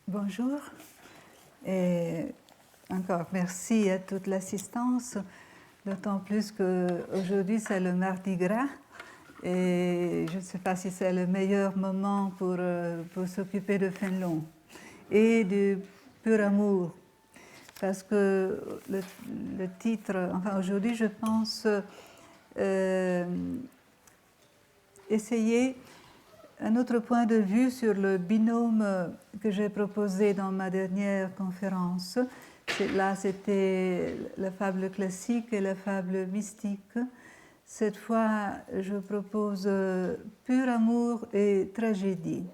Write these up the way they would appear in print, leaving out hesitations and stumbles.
Bonjour et encore merci à toute l'assistance, d'autant plus qu'aujourd'hui c'est le Mardi Gras et je ne sais pas si c'est le meilleur moment pour s'occuper de Fénelon et du pur amour, parce que le titre, enfin aujourd'hui je pense essayer un autre point de vue sur le binôme que j'ai proposé dans ma dernière conférence. Là, c'était la fable classique et la fable mystique. Cette fois, je propose pur amour et tragédie.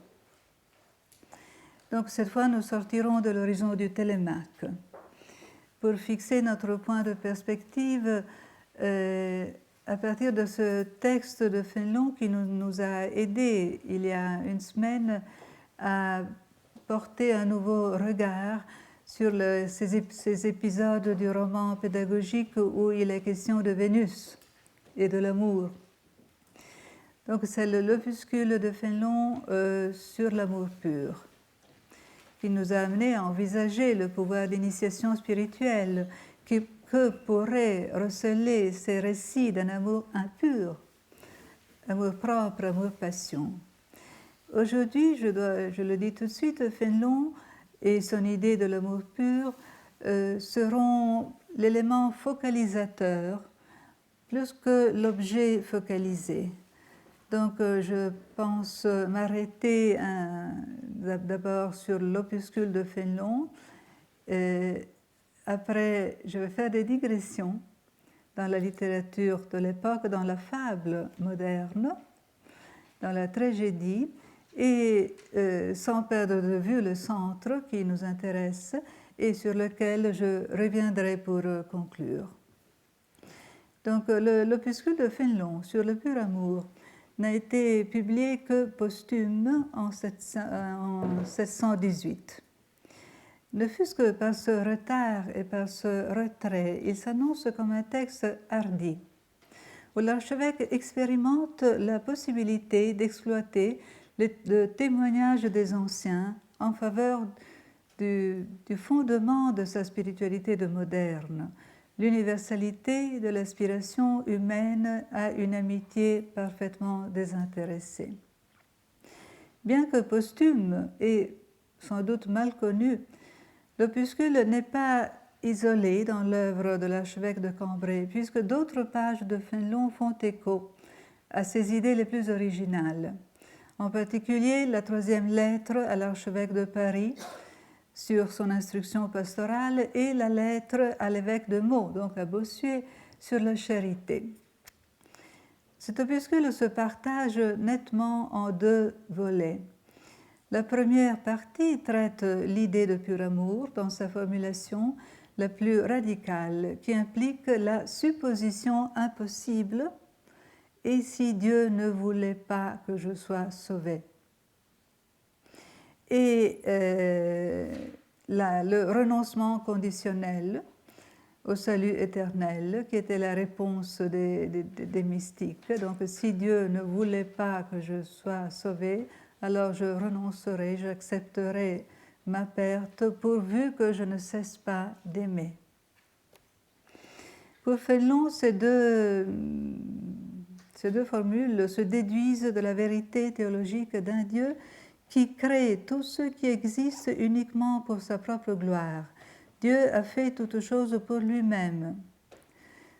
Donc, cette fois, nous sortirons de l'horizon du Télémaque. Pour fixer notre point de perspective, à partir de ce texte de Fénelon qui nous a aidés il y a une semaine à porter un nouveau regard sur ces épisodes du roman pédagogique où il est question de Vénus et de l'amour. Donc c'est l'opuscule de Fénelon sur l'amour pur qui nous a amené à envisager le pouvoir d'initiation spirituelle que pourraient receler ces récits d'un amour impur, amour propre, amour passion. Aujourd'hui, je le dis tout de suite, Fénelon et son idée de l'amour pur seront l'élément focalisateur plus que l'objet focalisé. Donc, je pense m'arrêter d'abord sur l'opuscule de Fénelon. Après, je vais faire des digressions dans la littérature de l'époque, dans la fable moderne, dans la tragédie, et sans perdre de vue le centre qui nous intéresse et sur lequel je reviendrai pour conclure. Donc, l'opuscule de Fénelon sur le pur amour n'a été publié que posthume en 1718. Ne fût-ce que par ce retard et par ce retrait, il s'annonce comme un texte hardi, où l'archevêque expérimente la possibilité d'exploiter le témoignage des anciens en faveur du fondement de sa spiritualité de moderne, l'universalité de l'aspiration humaine à une amitié parfaitement désintéressée. Bien que posthume et sans doute mal connu, l'opuscule n'est pas isolé dans l'œuvre de l'archevêque de Cambrai, puisque d'autres pages de Fénelon font écho à ses idées les plus originales. En particulier, la troisième lettre à l'archevêque de Paris sur son instruction pastorale et la lettre à l'évêque de Meaux, donc à Bossuet, sur la charité. Cet opuscule se partage nettement en deux volets. La première partie traite l'idée de pur amour dans sa formulation la plus radicale, qui implique la supposition impossible « et si Dieu ne voulait pas que je sois sauvé ?» et le renoncement conditionnel au salut éternel, qui était la réponse des mystiques. Donc, si Dieu ne voulait pas que je sois sauvé, alors je renoncerai, j'accepterai ma perte, pourvu que je ne cesse pas d'aimer. Pour Fénelon, ces deux formules se déduisent de la vérité théologique d'un Dieu qui crée tout ce qui existe uniquement pour sa propre gloire. Dieu a fait toute chose pour lui-même.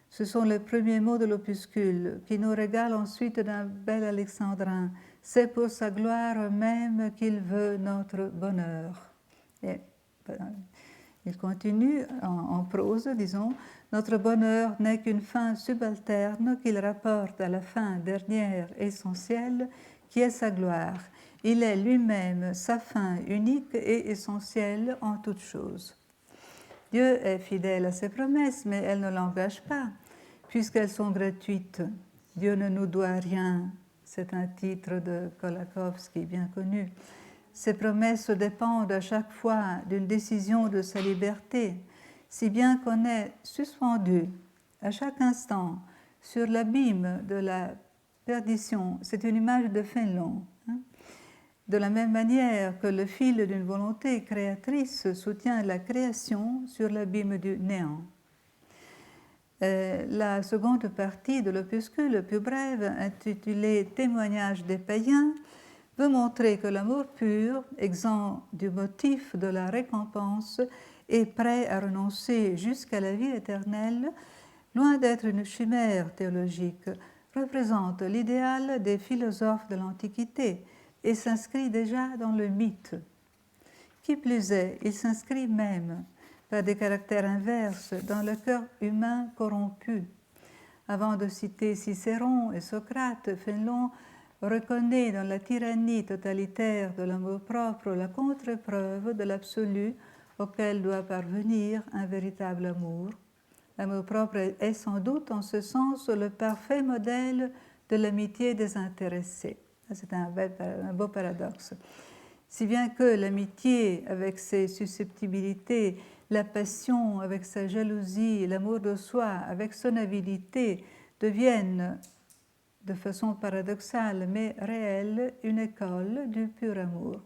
Ce sont les premiers mots de l'opuscule qui nous régale ensuite d'un bel alexandrin. C'est pour sa gloire même qu'il veut notre bonheur. Et, il continue en prose, disons, notre bonheur n'est qu'une fin subalterne qu'il rapporte à la fin dernière essentielle qui est sa gloire. Il est lui-même sa fin unique et essentielle en toutes choses. Dieu est fidèle à ses promesses, mais elles ne l'engagent pas, puisqu'elles sont gratuites. Dieu ne nous doit rien. C'est un titre de Kolakowski bien connu. Ses promesses dépendent à chaque fois d'une décision de sa liberté, si bien qu'on est suspendu à chaque instant sur l'abîme de la perdition. C'est une image de Fénelon. De la même manière que le fil d'une volonté créatrice soutient la création sur l'abîme du néant. La seconde partie de l'opuscule, plus brève, intitulée « Témoignage des païens », veut montrer que l'amour pur, exempt du motif de la récompense et prêt à renoncer jusqu'à la vie éternelle, loin d'être une chimère théologique, représente l'idéal des philosophes de l'Antiquité et s'inscrit déjà dans le mythe. Qui plus est, il s'inscrit même, par des caractères inverses, dans le cœur humain corrompu. Avant de citer Cicéron et Socrate, Fénelon reconnaît dans la tyrannie totalitaire de l'amour-propre la contre-preuve de l'absolu auquel doit parvenir un véritable amour. L'amour-propre est sans doute en ce sens le parfait modèle de l'amitié désintéressée. C'est un beau paradoxe. Si bien que l'amitié, avec ses susceptibilités, la passion avec sa jalousie, l'amour de soi avec son avidité, deviennent, de façon paradoxale mais réelle, une école du pur amour.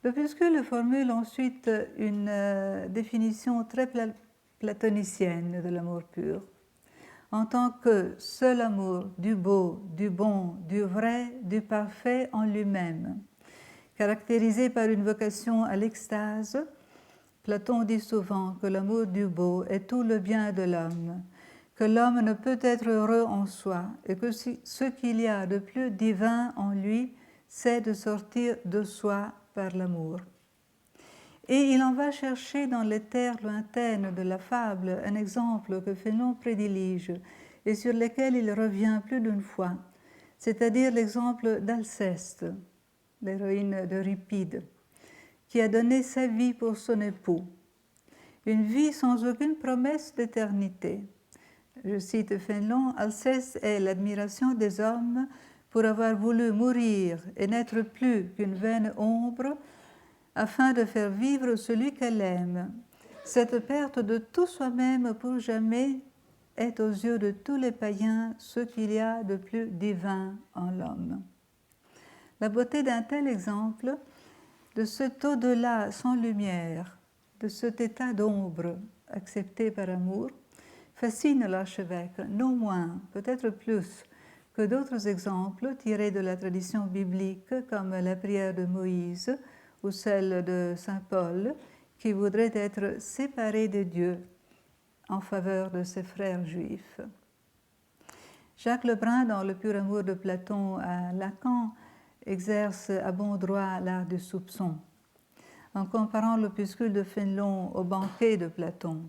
L'opuscule formule ensuite une définition très platonicienne de l'amour pur, en tant que seul amour du beau, du bon, du vrai, du parfait en lui-même. Caractérisé par une vocation à l'extase, Platon dit souvent que l'amour du beau est tout le bien de l'homme, que l'homme ne peut être heureux en soi et que ce qu'il y a de plus divin en lui, c'est de sortir de soi par l'amour. Et il en va chercher dans les terres lointaines de la fable un exemple que Fénelon prédilige et sur lequel il revient plus d'une fois, c'est-à-dire l'exemple d'Alceste, l'héroïne d'Euripide, qui a donné sa vie pour son époux. Une vie sans aucune promesse d'éternité. Je cite Fénelon, Alceste est l'admiration des hommes pour avoir voulu mourir et n'être plus qu'une vaine ombre afin de faire vivre celui qu'elle aime. Cette perte de tout soi-même pour jamais est aux yeux de tous les païens ce qu'il y a de plus divin en l'homme. La beauté d'un tel exemple, de cet au-delà sans lumière, de cet état d'ombre accepté par amour, fascine l'archevêque, non moins, peut-être plus, que d'autres exemples tirés de la tradition biblique comme la prière de Moïse ou celle de saint Paul, qui voudrait être séparé de Dieu en faveur de ses frères juifs. Jacques Lebrun, dans Le pur amour de Platon à Lacan, exerce à bon droit l'art du soupçon. En comparant l'opuscule de Fénelon au banquet de Platon,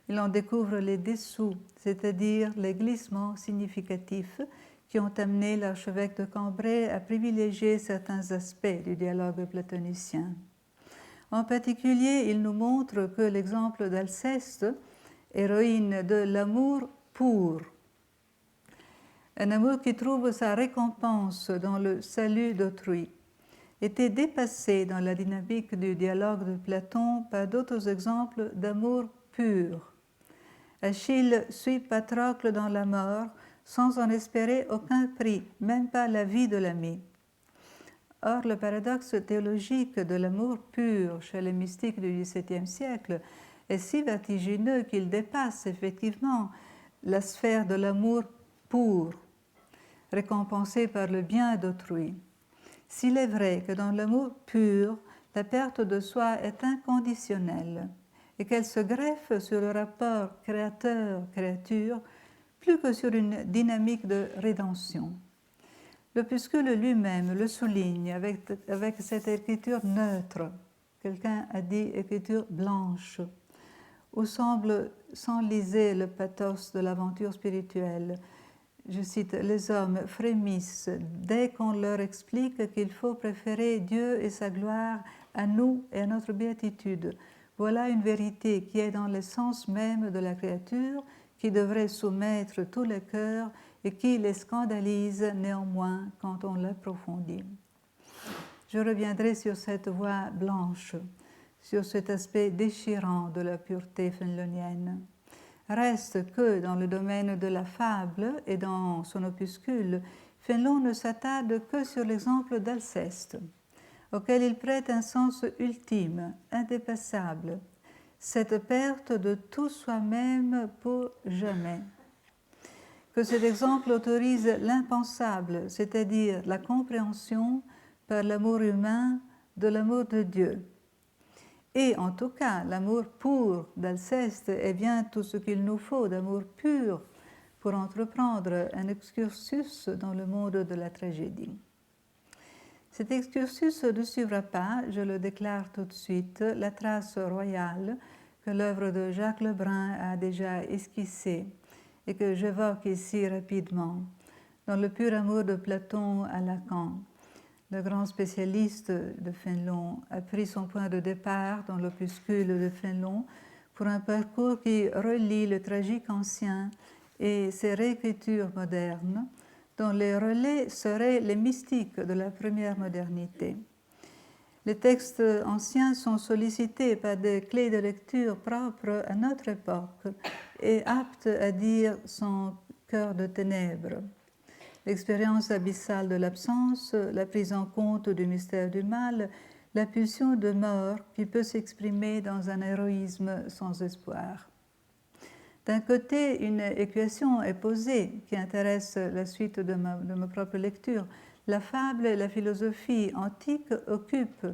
il en découvre les dessous, c'est-à-dire les glissements significatifs qui ont amené l'archevêque de Cambrai à privilégier certains aspects du dialogue platonicien. En particulier, il nous montre que l'exemple d'Alceste, héroïne de l'amour pour, un amour qui trouve sa récompense dans le salut d'autrui, était dépassé dans la dynamique du dialogue de Platon par d'autres exemples d'amour pur. Achille suit Patrocle dans la mort sans en espérer aucun prix, même pas la vie de l'ami. Or, le paradoxe théologique de l'amour pur chez les mystiques du XVIIe siècle est si vertigineux qu'il dépasse effectivement la sphère de l'amour pour, récompensé par le bien d'autrui. S'il est vrai que dans l'amour pur, la perte de soi est inconditionnelle et qu'elle se greffe sur le rapport créateur-créature plus que sur une dynamique de rédemption. L'opuscule lui-même le souligne avec cette écriture neutre, quelqu'un a dit écriture blanche, où semble s'enliser le pathos de l'aventure spirituelle. Je cite, « Les hommes frémissent dès qu'on leur explique qu'il faut préférer Dieu et sa gloire à nous et à notre béatitude. Voilà une vérité qui est dans l'essence même de la créature, qui devrait soumettre tous les cœurs et qui les scandalise néanmoins quand on l'approfondit. » Je reviendrai sur cette voie blanche, sur cet aspect déchirant de la pureté fénelonienne. Reste que dans le domaine de la fable et dans son opuscule, Fénelon ne s'attarde que sur l'exemple d'Alceste, auquel il prête un sens ultime, indépassable, cette perte de tout soi-même pour jamais. Que cet exemple autorise l'impensable, c'est-à-dire la compréhension par l'amour humain de l'amour de Dieu. Et en tout cas, l'amour pur d'Alceste est bien tout ce qu'il nous faut d'amour pur pour entreprendre un excursus dans le monde de la tragédie. Cet excursus ne suivra pas, je le déclare tout de suite, la trace royale que l'œuvre de Jacques Lebrun a déjà esquissée et que j'évoque ici rapidement, dans le pur amour de Platon à Lacan. Le grand spécialiste de Fénelon a pris son point de départ dans l'opuscule de Fénelon pour un parcours qui relie le tragique ancien et ses réécritures modernes, dont les relais seraient les mystiques de la première modernité. Les textes anciens sont sollicités par des clés de lecture propres à notre époque et aptes à dire son cœur de ténèbres. L'expérience abyssale de l'absence, la prise en compte du mystère du mal, la pulsion de mort qui peut s'exprimer dans un héroïsme sans espoir. D'un côté, une équation est posée qui intéresse la suite de ma propre lecture. La fable et la philosophie antique occupent,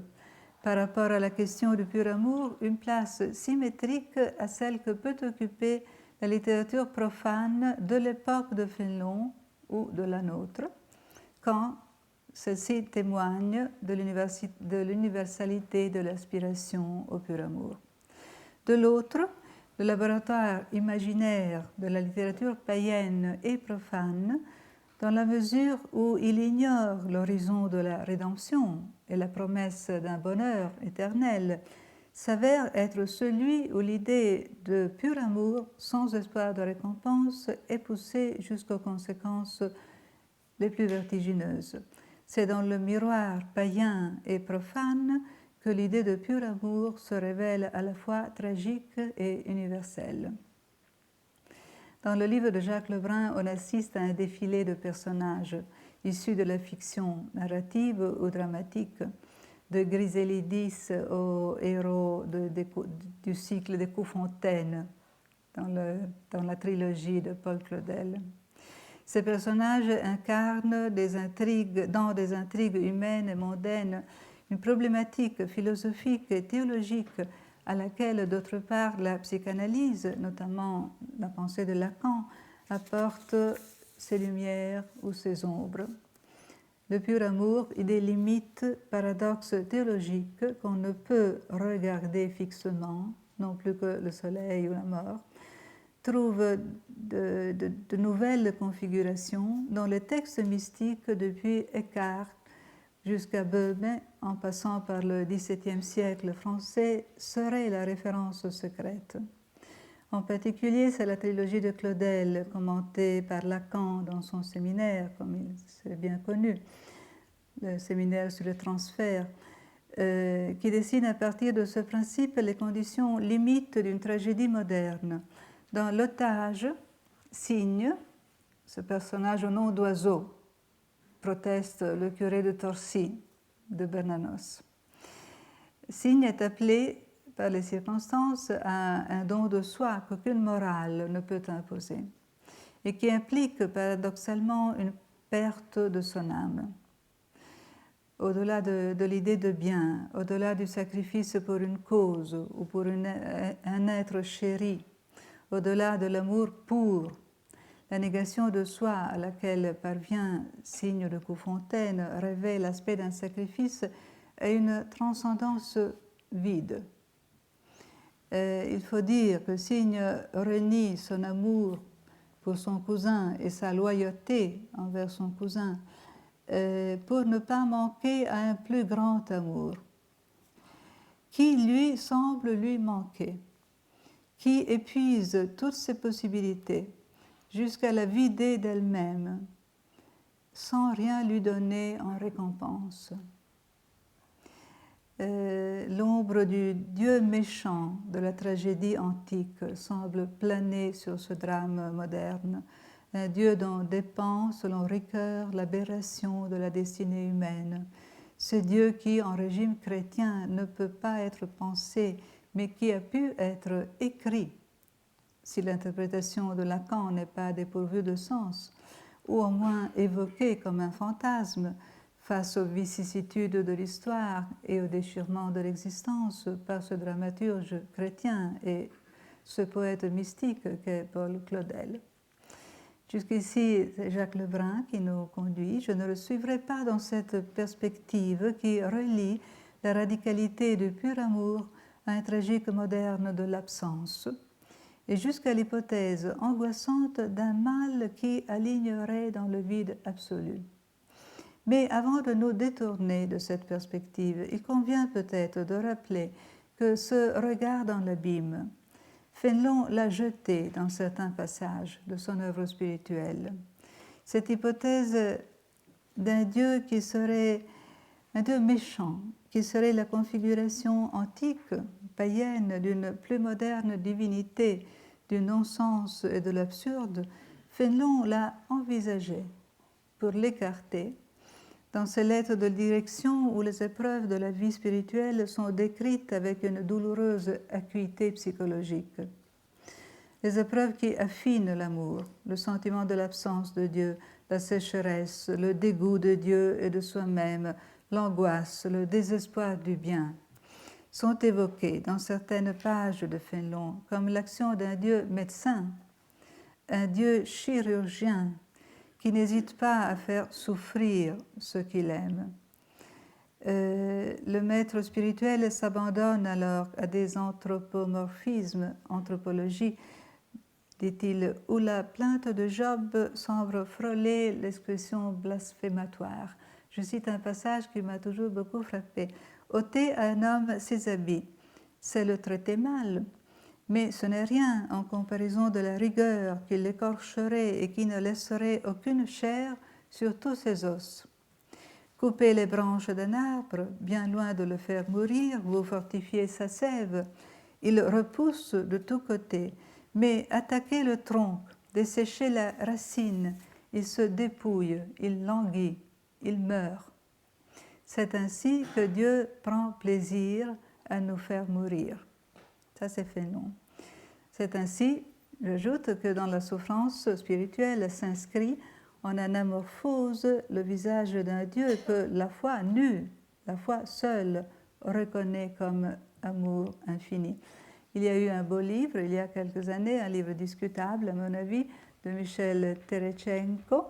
par rapport à la question du pur amour, une place symétrique à celle que peut occuper la littérature profane de l'époque de Fénelon ou de la nôtre, quand celle-ci témoigne de l'universalité de l'aspiration au pur amour. De l'autre, le laboratoire imaginaire de la littérature païenne et profane, dans la mesure où il ignore l'horizon de la rédemption et la promesse d'un bonheur éternel, s'avère être celui où l'idée de pur amour sans espoir de récompense est poussée jusqu'aux conséquences les plus vertigineuses. C'est dans le miroir païen et profane que l'idée de pur amour se révèle à la fois tragique et universelle. Dans le livre de Jacques Lebrun, on assiste à un défilé de personnages issus de la fiction narrative ou dramatique, de Griselidis au héros du cycle des Coups-Fontaine dans la trilogie de Paul Claudel. Ces personnages incarnent dans des intrigues humaines et mondaines une problématique philosophique et théologique à laquelle, d'autre part, la psychanalyse, notamment la pensée de Lacan, apporte ses lumières ou ses ombres. Le pur amour, idée limite, paradoxe théologique qu'on ne peut regarder fixement, non plus que le soleil ou la mort, trouve de nouvelles configurations dans les textes mystiques depuis Eckhart jusqu'à Böhme, en passant par le XVIIe siècle français, serait la référence secrète. En particulier, c'est la trilogie de Claudel, commentée par Lacan dans son séminaire, comme c'est bien connu, le séminaire sur le transfert, qui dessine à partir de ce principe les conditions limites d'une tragédie moderne. Dans L'Otage, Cygne, ce personnage au nom d'oiseau, proteste le curé de Torcy de Bernanos. Cygne est appelé par les circonstances à un don de soi qu'aucune morale ne peut imposer et qui implique paradoxalement une perte de son âme. Au-delà de l'idée de bien, au-delà du sacrifice pour une cause ou pour un être chéri, au-delà de l'amour pur, la négation de soi à laquelle parvient Cygne de Coups-Fontaine révèle l'aspect d'un sacrifice et une transcendance vide. Il faut dire que Cygne renie son amour pour son cousin et sa loyauté envers son cousin pour ne pas manquer à un plus grand amour qui lui semble lui manquer, qui épuise toutes ses possibilités jusqu'à la vider d'elle-même, sans rien lui donner en récompense. L'ombre du Dieu méchant de la tragédie antique semble planer sur ce drame moderne, un Dieu dont dépend, selon Ricoeur, l'aberration de la destinée humaine. Ce Dieu qui, en régime chrétien, ne peut pas être pensé, mais qui a pu être écrit, si l'interprétation de Lacan n'est pas dépourvue de sens, ou au moins évoqué comme un fantasme face aux vicissitudes de l'histoire et au déchirement de l'existence par ce dramaturge chrétien et ce poète mystique qu'est Paul Claudel. Jusqu'ici, c'est Jacques Lebrun qui nous conduit. Je ne le suivrai pas dans cette perspective qui relie la radicalité du pur amour à un tragique moderne de l'absence, et jusqu'à l'hypothèse angoissante d'un mal qui alignerait dans le vide absolu. Mais avant de nous détourner de cette perspective, il convient peut-être de rappeler que ce regard dans l'abîme, Fénelon l'a jeté dans certains passages de son œuvre spirituelle. Cette hypothèse d'un Dieu qui serait un Dieu méchant, qui serait la configuration antique, païenne, d'une plus moderne divinité, du non-sens et de l'absurde, Fénelon l'a envisagé pour l'écarter dans ses lettres de direction où les épreuves de la vie spirituelle sont décrites avec une douloureuse acuité psychologique. Les épreuves qui affinent l'amour, le sentiment de l'absence de Dieu, la sécheresse, le dégoût de Dieu et de soi-même, l'angoisse, le désespoir du bien, sont évoquées dans certaines pages de Fénelon comme l'action d'un Dieu médecin, un Dieu chirurgien, qui n'hésite pas à faire souffrir ceux qu'il aime. Le maître spirituel s'abandonne alors à des anthropomorphismes, anthropologie, dit-il, où la plainte de Job semble frôler l'expression blasphématoire. Je cite un passage qui m'a toujours beaucoup frappé. « Ôter à un homme ses habits, c'est le traiter mal. Mais ce n'est rien en comparaison de la rigueur qui l'écorcherait et qui ne laisserait aucune chair sur tous ses os. Coupez les branches d'un arbre, bien loin de le faire mourir, vous fortifiez sa sève. Il repousse de tous côtés, mais attaquez le tronc, desséchez la racine, il se dépouille, il languit, il meurt. C'est ainsi que Dieu prend plaisir à nous faire mourir. » Ça, c'est Fénelon. C'est ainsi, j'ajoute, que dans la souffrance spirituelle s'inscrit en anamorphose le visage d'un Dieu que la foi nue, la foi seule, reconnaît comme amour infini. Il y a eu un beau livre, il y a quelques années, un livre discutable, à mon avis, de Michel Terechenko,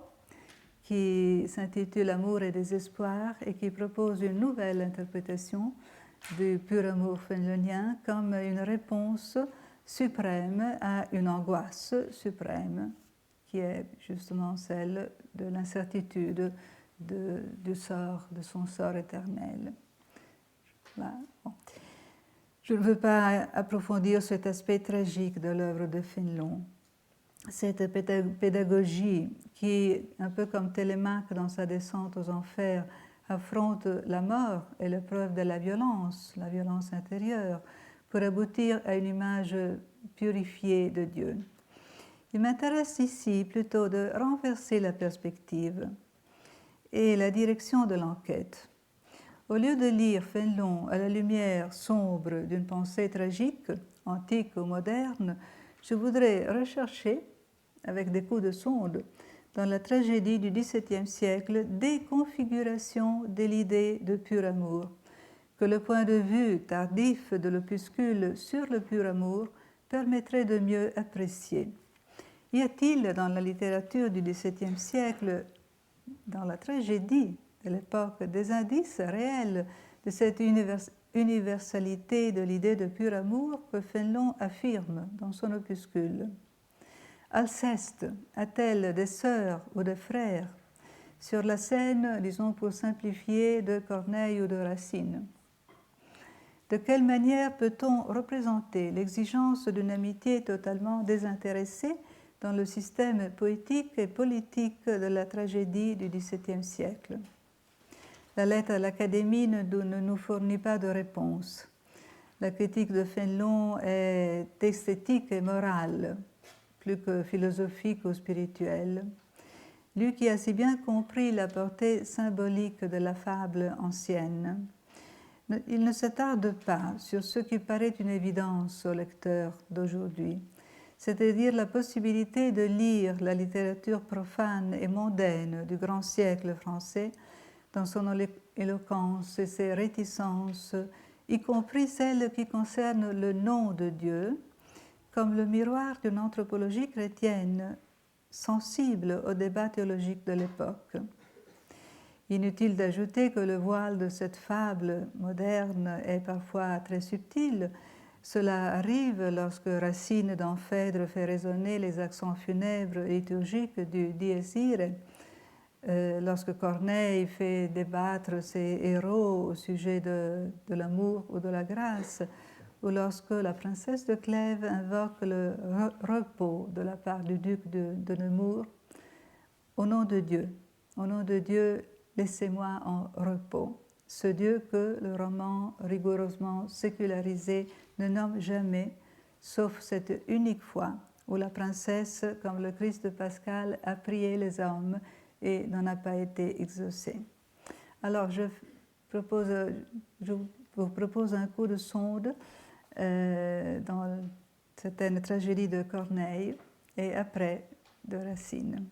qui s'intitule « Amour et désespoir » et qui propose une nouvelle interprétation du pur amour fénelonien comme une réponse suprême à une angoisse suprême qui est justement celle de l'incertitude de son sort éternel. Voilà. Bon. Je ne veux pas approfondir cet aspect tragique de l'œuvre de Fénelon. Cette pédagogie qui, un peu comme Télémaque dans sa descente aux enfers, affronte la mort et l'épreuve de la violence intérieure, pour aboutir à une image purifiée de Dieu. Il m'intéresse ici plutôt de renverser la perspective et la direction de l'enquête. Au lieu de lire Fénelon à la lumière sombre d'une pensée tragique, antique ou moderne, je voudrais rechercher, avec des coups de sonde, dans la tragédie du XVIIe siècle, des configurations de l'idée de pur amour, que le point de vue tardif de l'opuscule sur le pur amour permettrait de mieux apprécier. Y a-t-il dans la littérature du XVIIe siècle, dans la tragédie de l'époque, des indices réels de cette universalité de l'idée de pur amour que Fénelon affirme dans son opuscule? Alceste a-t-elle des sœurs ou des frères sur la scène, disons pour simplifier, de Corneille ou de Racine? De quelle manière peut-on représenter l'exigence d'une amitié totalement désintéressée dans le système poétique et politique de la tragédie du XVIIe siècle? La lettre à l'Académie ne nous fournit pas de réponse. La critique de Fénelon est esthétique et morale, plus que philosophique ou spirituel. Lui qui a si bien compris la portée symbolique de la fable ancienne. Il ne s'attarde pas sur ce qui paraît une évidence au lecteur d'aujourd'hui, c'est-à-dire la possibilité de lire la littérature profane et mondaine du grand siècle français dans son éloquence et ses réticences, y compris celles qui concernent le nom de Dieu, comme le miroir d'une anthropologie chrétienne sensible au débat théologique de l'époque. Inutile d'ajouter que le voile de cette fable moderne est parfois très subtil. Cela arrive lorsque Racine dans Phèdre fait résonner les accents funèbres et liturgiques du Dies Irae, lorsque Corneille fait débattre ses héros au sujet de l'amour ou de la grâce, ou lorsque la princesse de Clèves invoque le repos de la part du duc de Nemours. Au nom de Dieu, laissez-moi en repos. Ce Dieu que le roman rigoureusement sécularisé ne nomme jamais, sauf cette unique fois où la princesse, comme le Christ de Pascal, a prié les hommes et n'en a pas été exaucée. Alors je vous propose un coup de sonde dans certaines tragédies de Corneille et après de Racine.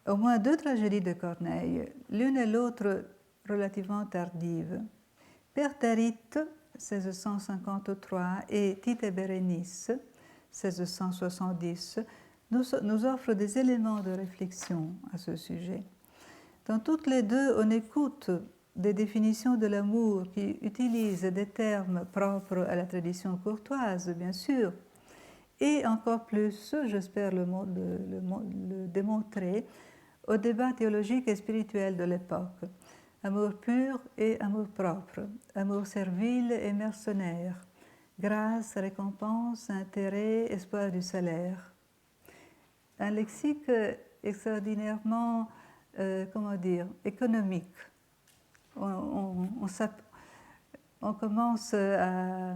Au moins deux tragédies de Corneille, l'une et l'autre relativement tardives. Pertharite, 1653, et Tite et Bérénice, 1670, nous offrent des éléments de réflexion à ce sujet. Dans toutes les deux, on écoute des définitions de l'amour qui utilisent des termes propres à la tradition courtoise, bien sûr, et encore plus, j'espère le démontrer, au débat théologique et spirituel de l'époque. Amour pur et amour propre, amour servile et mercenaire, grâce, récompense, intérêt, espoir du salaire. Un lexique extraordinairement, économique. On commence à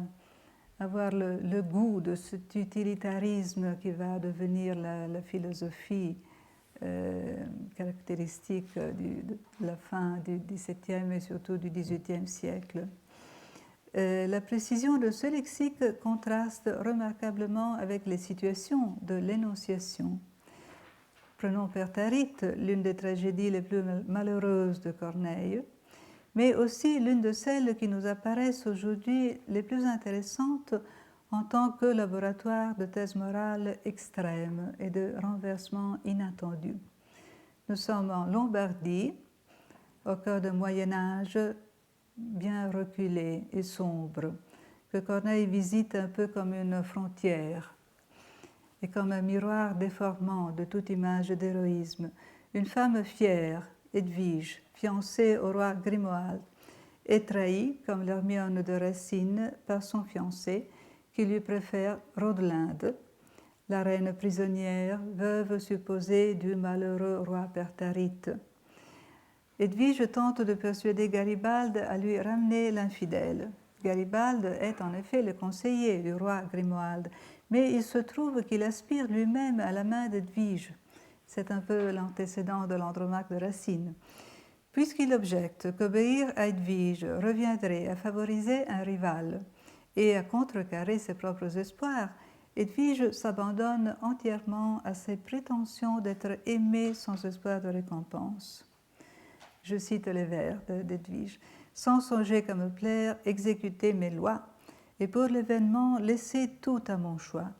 avoir le goût de cet utilitarisme qui va devenir la philosophie caractéristique de la fin du XVIIe et surtout du XVIIIe siècle. La précision de ce lexique contraste remarquablement avec les situations de l'énonciation. Prenons Pertharite, l'une des tragédies les plus malheureuses de Corneille, mais aussi l'une de celles qui nous apparaissent aujourd'hui les plus intéressantes en tant que laboratoire de thèse morale extrême et de renversement inattendu. Nous sommes en Lombardie, au cœur d'un Moyen-Âge bien reculé et sombre, que Corneille visite un peu comme une frontière et comme un miroir déformant de toute image d'héroïsme. Une femme fière, Edwige, fiancée au roi Grimoald, est trahie, comme l'Hermione de Racine, par son fiancé, qui lui préfère Rodelinde, la reine prisonnière, veuve supposée du malheureux roi Pertharite. Edwige tente de persuader Garibalde à lui ramener l'infidèle. Garibalde est en effet le conseiller du roi Grimoald, mais il se trouve qu'il aspire lui-même à la main d'Edwige. C'est un peu l'antécédent de l'Andromaque de Racine. Puisqu'il objecte qu'obéir à Edwige reviendrait à favoriser un rival et à contrecarrer ses propres espoirs, Edwige s'abandonne entièrement à ses prétentions d'être aimée sans espoir de récompense. Je cite les vers d'Edwige. « Sans songer qu'à me plaire, exécuter mes lois, et pour l'événement, laisser tout à mon choix.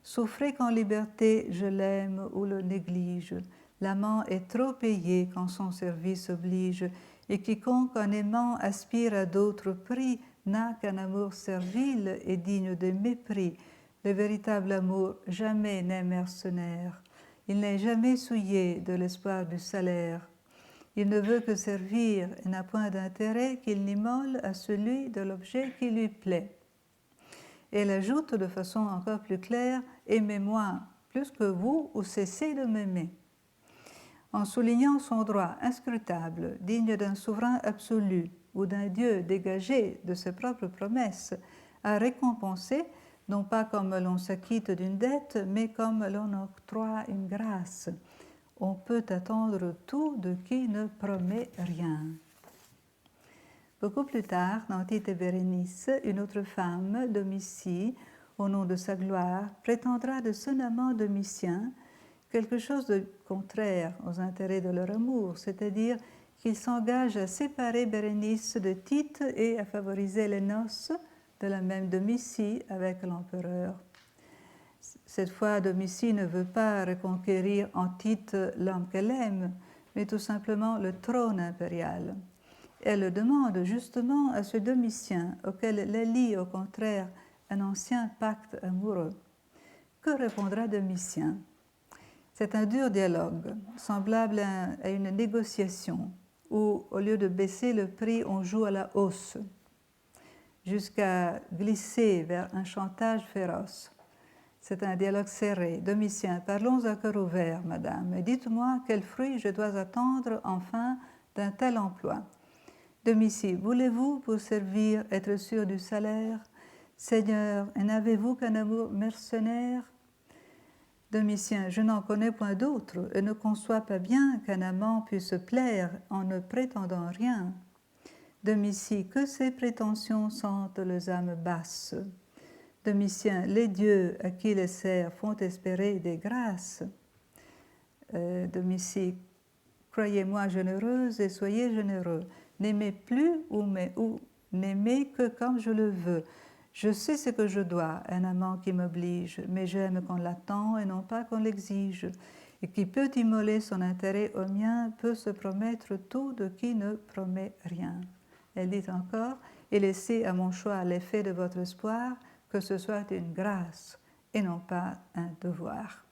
Souffrez qu'en liberté, je l'aime ou le néglige. L'amant est trop payé quand son service oblige, et quiconque en aimant aspire à d'autres prix n'a qu'un amour servile et digne de mépris. Le véritable amour jamais n'est mercenaire. Il n'est jamais souillé de l'espoir du salaire. Il ne veut que servir et n'a point d'intérêt qu'il n'immole à celui de l'objet qui lui plaît. » Et elle ajoute de façon encore plus claire « Aimez-moi plus que vous ou cessez de m'aimer ». En soulignant son droit inscrutable, digne d'un souverain absolu ou d'un Dieu dégagé de ses propres promesses, à récompenser non pas comme l'on s'acquitte d'une dette, mais comme l'on octroie une grâce. On peut attendre tout de qui ne promet rien. Beaucoup plus tard, dans Tite et Bérénice, une autre femme, Domitie, au nom de sa gloire, prétendra de son amant Domitien quelque chose de contraire aux intérêts de leur amour, c'est-à-dire qu'il s'engage à séparer Bérénice de Tite et à favoriser les noces de la même Domitie avec l'empereur. Cette fois, Domitie ne veut pas reconquérir en Tite l'homme qu'elle aime, mais tout simplement le trône impérial. Elle demande justement à ce Domitien, auquel elle lie au contraire un ancien pacte amoureux. Que répondra Domitien? C'est un dur dialogue, semblable à une négociation, où au lieu de baisser le prix, on joue à la hausse, jusqu'à glisser vers un chantage féroce. C'est un dialogue serré. Domitien, parlons à cœur ouvert, madame, et dites-moi quel fruit je dois attendre enfin d'un tel emploi. Domitie, voulez-vous, pour servir, être sûr du salaire? Seigneur, et n'avez-vous qu'un amour mercenaire? Domitien, je n'en connais point d'autre, et ne conçois pas bien qu'un amant puisse plaire en ne prétendant rien. Domitie, que ces prétentions sentent les âmes basses. Domitien, les dieux à qui les sert font espérer des grâces. Domitie, croyez-moi généreuse et soyez généreux. N'aimez plus ou n'aimez que comme je le veux. Je sais ce que je dois, un amant qui m'oblige, mais j'aime qu'on l'attend et non pas qu'on l'exige. Et qui peut immoler son intérêt au mien peut se promettre tout de qui ne promet rien. Elle dit encore, et laissez à mon choix l'effet de votre espoir, que ce soit une grâce et non pas un devoir.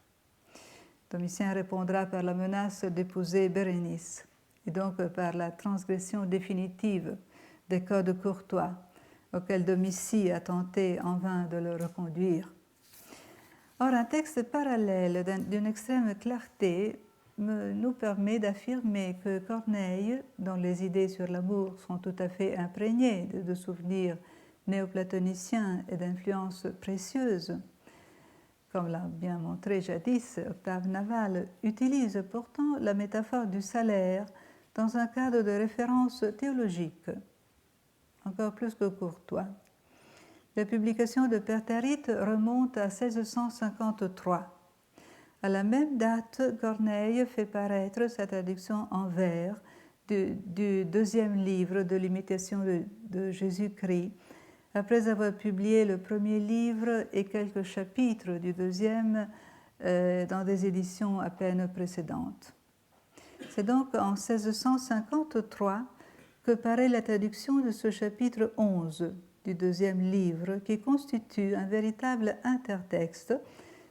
Domitien répondra par la menace d'épouser Bérénice, et donc par la transgression définitive des codes courtois, auquel Domitie a tenté en vain de le reconduire. Or, un texte parallèle d'une extrême clarté nous permet d'affirmer que Corneille, dont les idées sur l'amour sont tout à fait imprégnées de souvenirs néoplatoniciens et d'influences précieuses, comme l'a bien montré jadis Octave Naval, utilise pourtant la métaphore du salaire dans un cadre de référence théologique, encore plus que courtois. La publication de Pertharite remonte à 1653. À la même date, Corneille fait paraître sa traduction en vers du deuxième livre de l'imitation de Jésus-Christ, après avoir publié le premier livre et quelques chapitres du deuxième dans des éditions à peine précédentes. C'est donc en 1653 que paraît la traduction de ce chapitre 11 du deuxième livre, qui constitue un véritable intertexte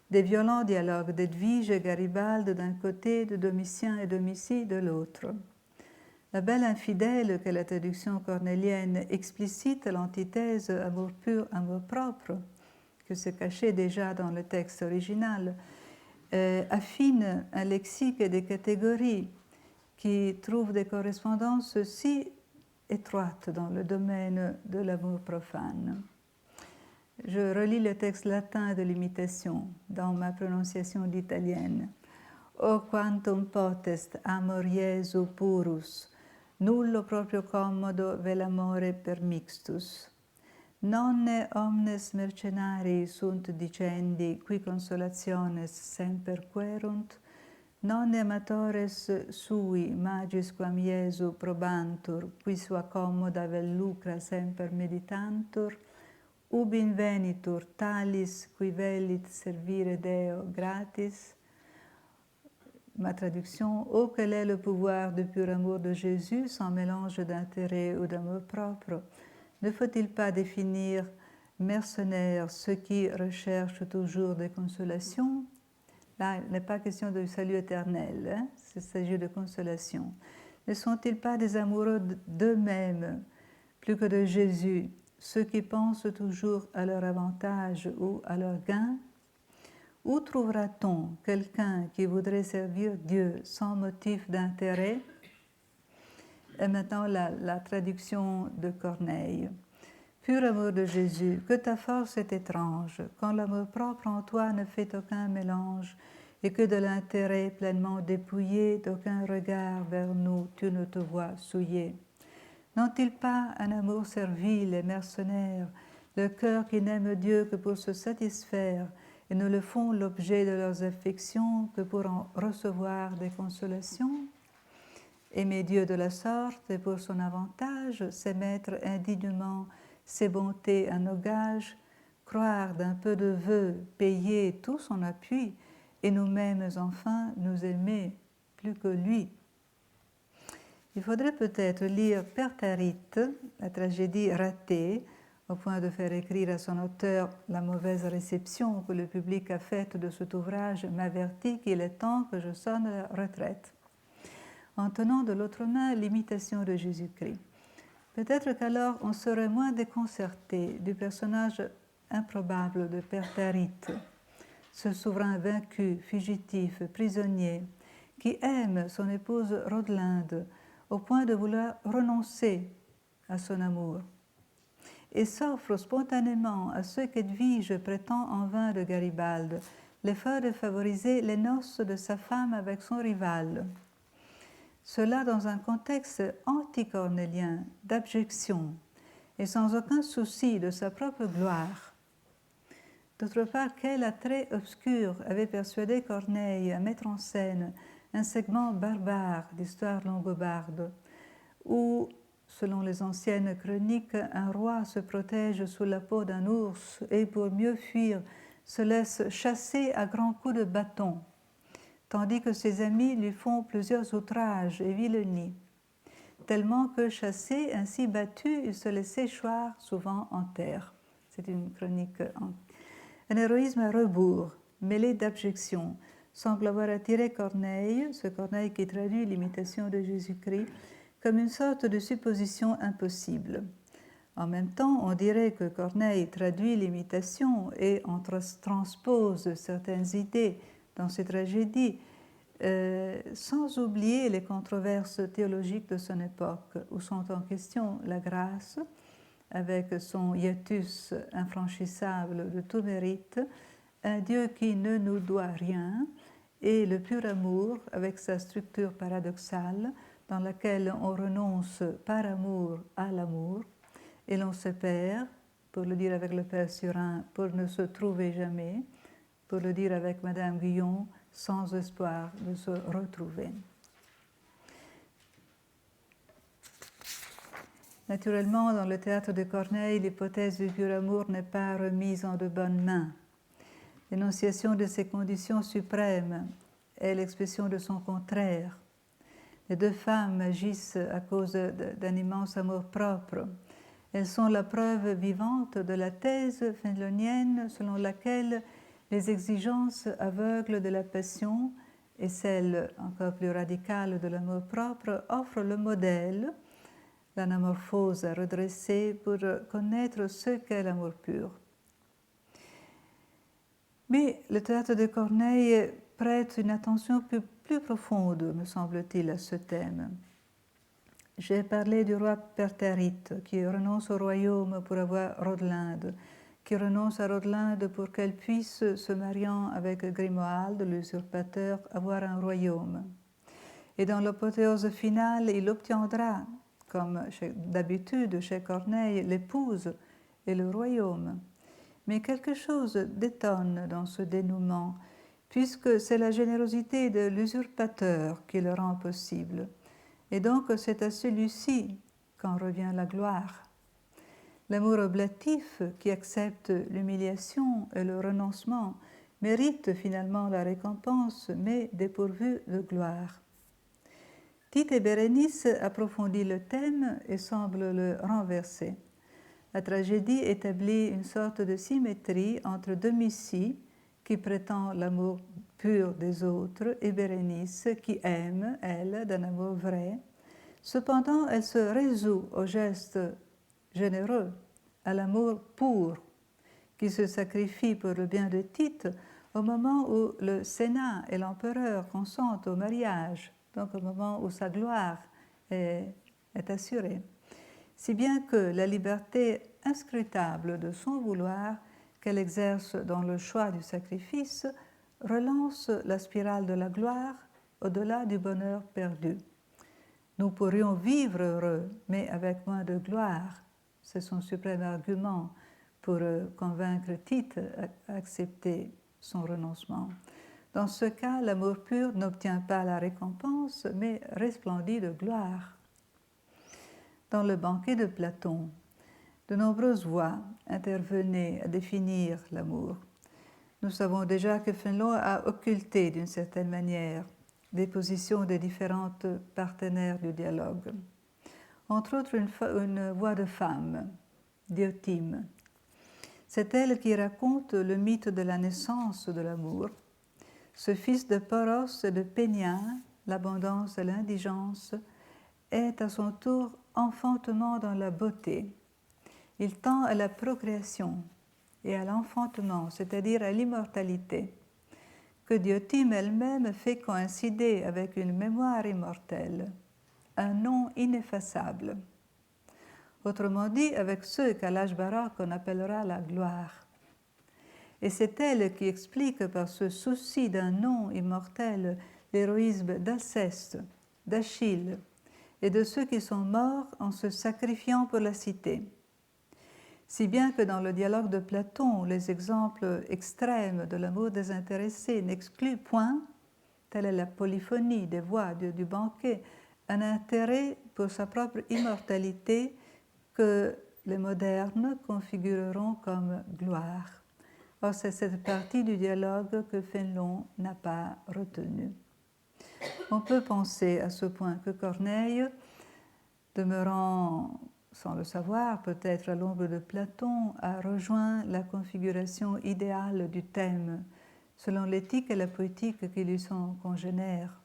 des violents dialogues d'Edwige et Garibalde d'un côté, de Domitien et Domitie de l'autre. La belle infidèle, que la traduction cornélienne explicite l'antithèse amour pur, amour propre, que se cachait déjà dans le texte original, affine un lexique et des catégories qui trouvent des correspondances si étroites dans le domaine de l'amour profane. Je relis le texte latin de l'imitation dans ma prononciation d'italienne. O quantum potest amor Iesu purus, nullo proprio commodo vel amore permixtus. Nonne omnes mercenari sunt dicendi, qui consolationes semper querunt, nonne amatores sui magis quam Iesu probantur, qui sua commoda vel lucra semper meditantur, ubi invenitur talis qui velit servire Deo gratis. Ma traduction, ô quel est le pouvoir du pur amour de Jésus sans mélange d'intérêt ou d'amour propre? Ne faut-il pas définir mercenaires ceux qui recherchent toujours des consolations? Là, il n'est pas question de salut éternel, hein? Il s'agit de consolation. Ne sont-ils pas des amoureux d'eux-mêmes plus que de Jésus, ceux qui pensent toujours à leur avantage ou à leur gain? Où trouvera-t-on quelqu'un qui voudrait servir Dieu sans motif d'intérêt? Et maintenant, la traduction de Corneille. Pur amour de Jésus, que ta force est étrange, quand l'amour-propre en toi ne fait aucun mélange, et que de l'intérêt pleinement dépouillé, d'aucun regard vers nous tu ne te vois souillé. N'ont-ils pas un amour servile et mercenaire, le cœur qui n'aime Dieu que pour se satisfaire, et ne le font l'objet de leurs affections que pour en recevoir des consolations? Aimer Dieu de la sorte et pour son avantage, c'est mettre indignement ses bontés à nos gages, croire d'un peu de vœux payer tout son appui, et nous-mêmes enfin nous aimer plus que lui. Il faudrait peut-être lire Pertharite, la tragédie ratée, au point de faire écrire à son auteur la mauvaise réception que le public a faite de cet ouvrage m'avertit qu'il est temps que je sonne la retraite, en tenant de l'autre main l'imitation de Jésus-Christ. Peut-être qu'alors on serait moins déconcerté du personnage improbable de Pertharite, ce souverain vaincu, fugitif, prisonnier, qui aime son épouse Rodelinde au point de vouloir renoncer à son amour et s'offre spontanément à ce qu'Edwige prétend en vain de Garibaldi, l'effort de favoriser les noces de sa femme avec son rival. Cela dans un contexte anticornélien, d'abjection, et sans aucun souci de sa propre gloire. D'autre part, quel attrait obscur avait persuadé Corneille à mettre en scène un segment barbare d'histoire longobarde, où, selon les anciennes chroniques, un roi se protège sous la peau d'un ours et, pour mieux fuir, se laisse chasser à grands coups de bâton, tandis que ses amis lui font plusieurs outrages et vilenies, tellement que, chassé, ainsi battu, il se laissait choir souvent en terre. C'est une chronique. Un héroïsme à rebours, mêlé d'abjection, semble avoir attiré Corneille, ce Corneille qui traduit l'imitation de Jésus-Christ, comme une sorte de supposition impossible. En même temps, on dirait que Corneille traduit l'imitation et en transpose certaines idées dans ses tragédies, sans oublier les controverses théologiques de son époque, où sont en question la grâce, avec son hiatus infranchissable de tout mérite, un Dieu qui ne nous doit rien, et le pur amour, avec sa structure paradoxale, dans laquelle on renonce par amour à l'amour, et l'on se perd, pour le dire avec le Père Surin, pour ne se trouver jamais, pour le dire avec Madame Guyon, sans espoir de se retrouver. Naturellement, dans le théâtre de Corneille, l'hypothèse du pur amour n'est pas remise en de bonnes mains. L'énonciation de ses conditions suprêmes est l'expression de son contraire. Les deux femmes agissent à cause d'un immense amour-propre. Elles sont la preuve vivante de la thèse fénelonienne selon laquelle les exigences aveugles de la passion et celles encore plus radicales de l'amour-propre offrent le modèle, l'anamorphose à redresser pour connaître ce qu'est l'amour pur. Mais le théâtre de Corneille prête une attention plus profonde, me semble-t-il, à ce thème. J'ai parlé du roi Pertharite qui renonce au royaume pour avoir Rodelinde, qui renonce à Rodelinde pour qu'elle puisse, se mariant avec Grimoald, l'usurpateur, avoir un royaume. Et dans l'apothéose finale, il obtiendra, comme d'habitude chez Corneille, l'épouse et le royaume. Mais quelque chose d'étonne dans ce dénouement, puisque c'est la générosité de l'usurpateur qui le rend possible. Et donc c'est à celui-ci qu'en revient la gloire. L'amour oblatif qui accepte l'humiliation et le renoncement mérite finalement la récompense, mais dépourvu de gloire. Tite et Bérénice approfondit le thème et semble le renverser. La tragédie établit une sorte de symétrie entre Domitie, qui prétend l'amour pur des autres, et Bérénice, qui aime, elle, d'un amour vrai. Cependant, elle se résout au geste généreux, à l'amour pour, qui se sacrifie pour le bien de Tite au moment où le Sénat et l'empereur consentent au mariage, donc au moment où sa gloire est assurée. Si bien que la liberté inscrutable de son vouloir qu'elle exerce dans le choix du sacrifice relance la spirale de la gloire au-delà du bonheur perdu. Nous pourrions vivre heureux, mais avec moins de gloire. C'est son suprême argument pour convaincre Tite à accepter son renoncement. Dans ce cas, l'amour pur n'obtient pas la récompense, mais resplendit de gloire. Dans le banquet de Platon, de nombreuses voix intervenaient à définir l'amour. Nous savons déjà que Fénelon a occulté d'une certaine manière des positions des différentes partenaires du dialogue. Entre autres, une voix de femme, Diotima. C'est elle qui raconte le mythe de la naissance de l'amour. Ce fils de Poros et de Pénia, l'abondance et l'indigence, est à son tour enfantement dans la beauté. Il tend à la procréation et à l'enfantement, c'est-à-dire à l'immortalité, que Diotima elle-même fait coïncider avec une mémoire immortelle, un nom ineffaçable. Autrement dit, avec ceux qu'à l'âge baroque on appellera la gloire. Et c'est elle qui explique par ce souci d'un nom immortel l'héroïsme d'Alceste, d'Achille et de ceux qui sont morts en se sacrifiant pour la cité. Si bien que dans le dialogue de Platon, les exemples extrêmes de l'amour désintéressé n'excluent point, telle est la polyphonie des voix du banquet, un intérêt pour sa propre immortalité que les modernes configureront comme gloire. Or, c'est cette partie du dialogue que Fénelon n'a pas retenue. On peut penser à ce point que Corneille, demeurant sans le savoir, peut-être à l'ombre de Platon, a rejoint la configuration idéale du thème, selon l'éthique et la poétique qui lui sont congénères.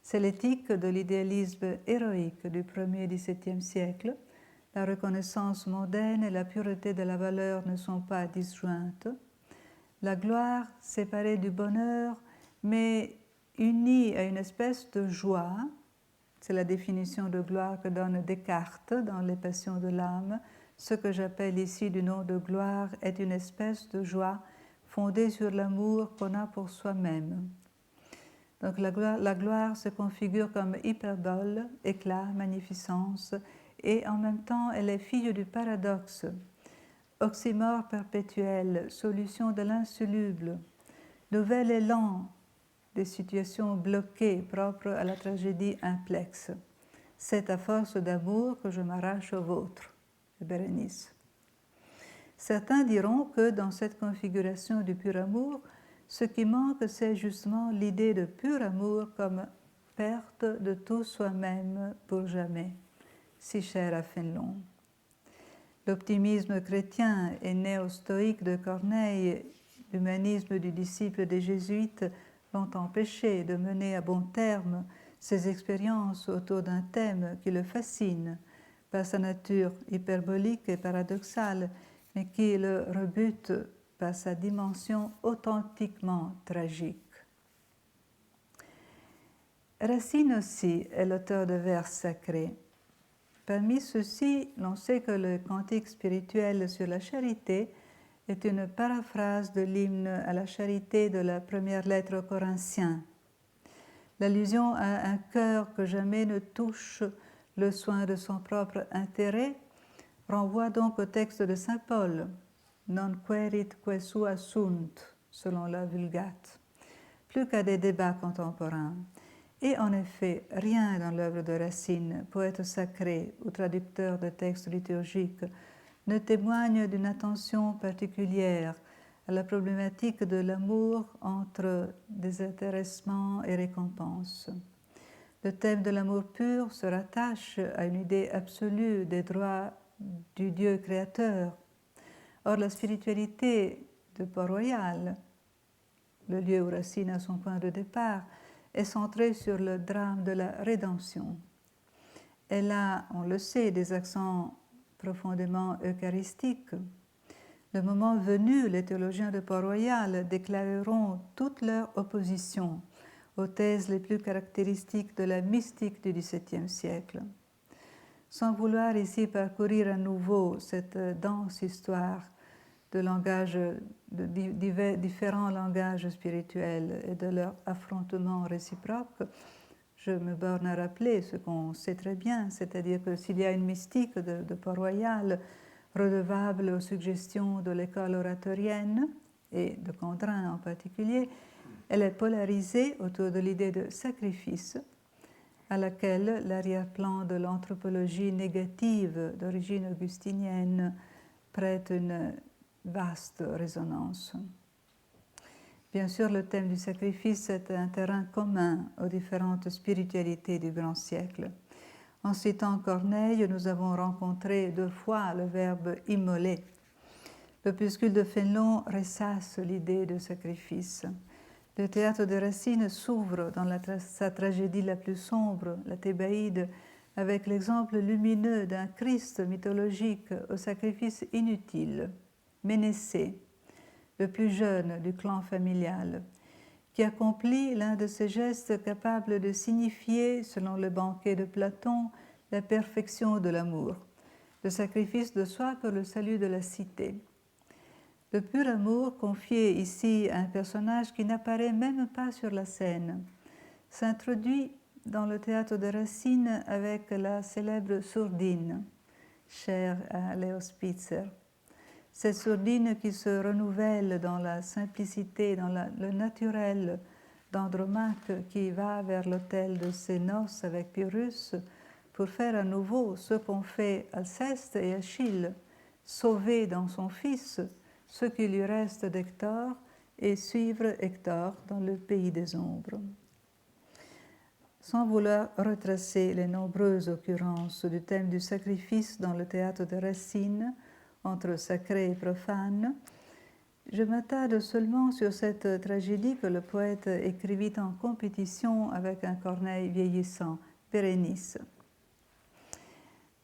C'est l'éthique de l'idéalisme héroïque du 1er et XVIIe siècle. La reconnaissance mondaine et la pureté de la valeur ne sont pas disjointes. La gloire séparée du bonheur, mais unie à une espèce de joie. C'est la définition de gloire que donne Descartes dans Les Passions de l'âme. Ce que j'appelle ici du nom de gloire est une espèce de joie fondée sur l'amour qu'on a pour soi-même. Donc la gloire se configure comme hyperbole, éclat, magnificence, et en même temps elle est fille du paradoxe, oxymore perpétuel, solution de l'insoluble, nouvel élan des situations bloquées propres à la tragédie implexe. C'est à force d'amour que je m'arrache au vôtre. Bérénice. Certains diront que dans cette configuration du pur amour, ce qui manque, c'est justement l'idée de pur amour comme perte de tout soi-même pour jamais, si cher à Fénelon. L'optimisme chrétien et néo-stoïque de Corneille, l'humanisme du disciple des Jésuites l'ont empêché de mener à bon terme ses expériences autour d'un thème qui le fascine par sa nature hyperbolique et paradoxale, mais qui le rebute par sa dimension authentiquement tragique. Racine aussi est l'auteur de vers sacrés. Parmi ceux-ci, l'on sait que le cantique spirituel sur la charité est une paraphrase de l'hymne à la charité de la première lettre aux Corinthiens. L'allusion à un cœur que jamais ne touche le soin de son propre intérêt renvoie donc au texte de saint Paul, non querit que sua sunt, selon la Vulgate, plus qu'à des débats contemporains. Et en effet, rien dans l'œuvre de Racine, poète sacré ou traducteur de textes liturgiques, ne témoigne d'une attention particulière à la problématique de l'amour entre désintéressement et récompense. Le thème de l'amour pur se rattache à une idée absolue des droits du Dieu créateur. Or, la spiritualité de Port-Royal, le lieu où Racine a son point de départ, est centrée sur le drame de la rédemption. Elle a, on le sait, des accents profondément eucharistiques. Le moment venu, les théologiens de Port-Royal déclareront toute leur opposition aux thèses les plus caractéristiques de la mystique du XVIIe siècle. sans vouloir ici parcourir à nouveau cette dense histoire de différents langages spirituels et de leur affrontement réciproque, je me borne à rappeler ce qu'on sait très bien, c'est-à-dire que s'il y a une mystique de Port-Royal redevable aux suggestions de l'école oratorienne, et de Condrin en particulier, elle est polarisée autour de l'idée de sacrifice, à laquelle l'arrière-plan de l'anthropologie négative d'origine augustinienne prête une vaste résonance. Bien sûr, le thème du sacrifice est un terrain commun aux différentes spiritualités du grand siècle. En citant Corneille, nous avons rencontré 2 fois le verbe immoler. L'opuscule de Fénelon ressasse l'idée de sacrifice. Le théâtre de Racine s'ouvre dans sa tragédie la plus sombre, la Thébaïde, avec l'exemple lumineux d'un Christ mythologique au sacrifice inutile, Ménécée, le plus jeune du clan familial, qui accomplit l'un de ces gestes capables de signifier, selon le banquet de Platon, la perfection de l'amour, le sacrifice de soi pour le salut de la cité. Le pur amour, confié ici à un personnage qui n'apparaît même pas sur la scène, s'introduit dans le théâtre de Racine avec la célèbre sourdine, chère à Léo Spitzer. Cette sourdine qui se renouvelle dans la simplicité, dans le naturel d'Andromaque qui va vers l'autel de ses noces avec Pyrrhus pour faire à nouveau ce qu'ont fait Alceste et Achille, sauver dans son fils ce qui lui reste d'Hector et suivre Hector dans le pays des ombres. Sans vouloir retracer les nombreuses occurrences du thème du sacrifice dans le théâtre de Racine, entre sacré et profane, je m'attarde seulement sur cette tragédie que le poète écrivit en compétition avec un Corneille vieillissant, Bérénice.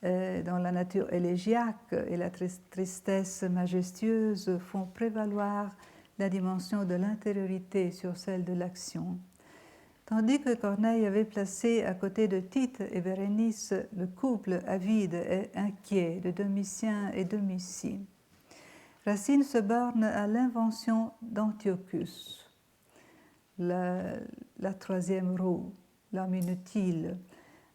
Dont la nature élégiaque et la tristesse majestueuse font prévaloir la dimension de l'intériorité sur celle de l'action. Tandis que Corneille avait placé à côté de Tite et Bérénice le couple avide et inquiet de Domitien et Domitie, Racine se borne à l'invention d'Antiochus, la 3e roue, l'homme inutile,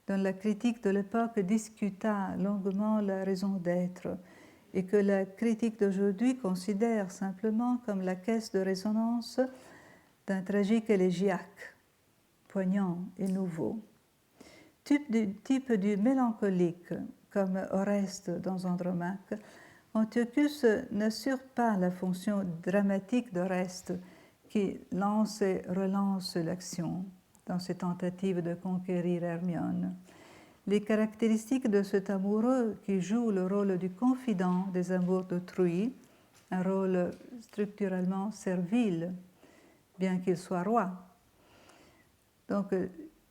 dont la critique de l'époque discuta longuement la raison d'être et que la critique d'aujourd'hui considère simplement comme la caisse de résonance d'un tragique élégiaque, poignant et nouveau. Type du mélancolique, comme Oreste dans Andromaque, Antiochus n'assure pas la fonction dramatique d'Oreste qui lance et relance l'action dans ses tentatives de conquérir Hermione. Les caractéristiques de cet amoureux qui joue le rôle du confident des amours d'autrui, un rôle structurellement servile, bien qu'il soit roi. Donc,